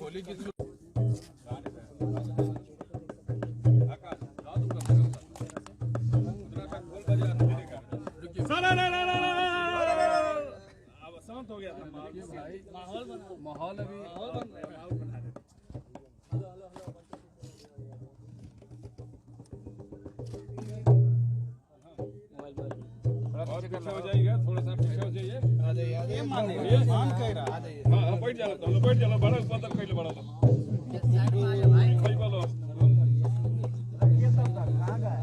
होली की शांत हो गया था माहौल अभी पीछे हो जाइएगा, थोड़ा सा पीछे हो जाइए। आ जाइए मान कह रहा आ जाइए। हां बैठ जाओ, तो बैठ जाओ, बड़ा बदल कइले बड़ा लो भाई बोलो ये सब कहां गए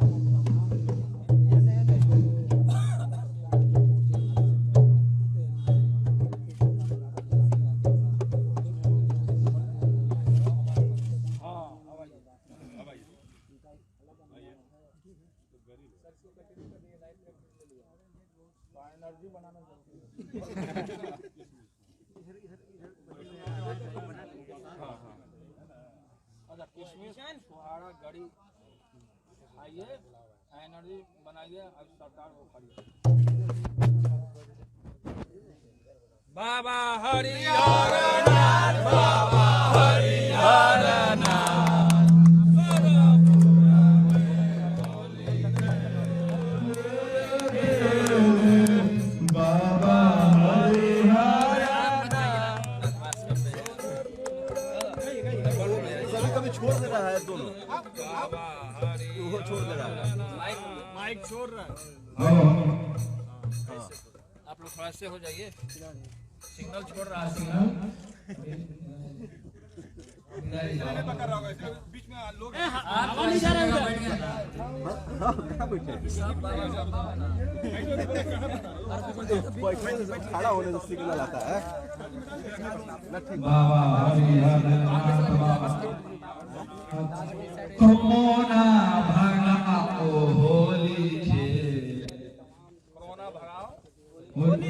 एनर्जी बनाना अच्छा किशमिश फुहारा गड़ी आइए एनर्जी बनाइए अब सरकार को खड़ी बाबा हरिहर नाथ बाबा हरिहर नाथ छोड़ दे रहा है दोनों वो छोड़ दे रहा है माइक छोड़ रहा है आप लोग थोड़ा से हो जाइए सिग्नल छोड़ रहा है सिग्नल बीच में लोग नहीं जा रहे खड़ा होने से सिग्नल आता है कोरोना भगा ओ होली खेल कोरोना भगाओ होली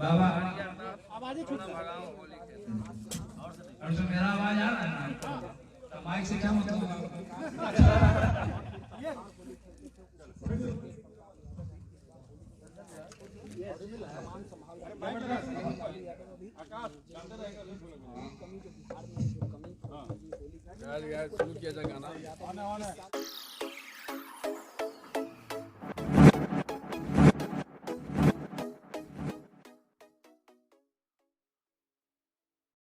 बाबा आवाज भगाओ होली खेल और तो मेरा आवाज आ रहा है ना तो माइक से क्या मतलब आकाश यार शुरू किया था गाना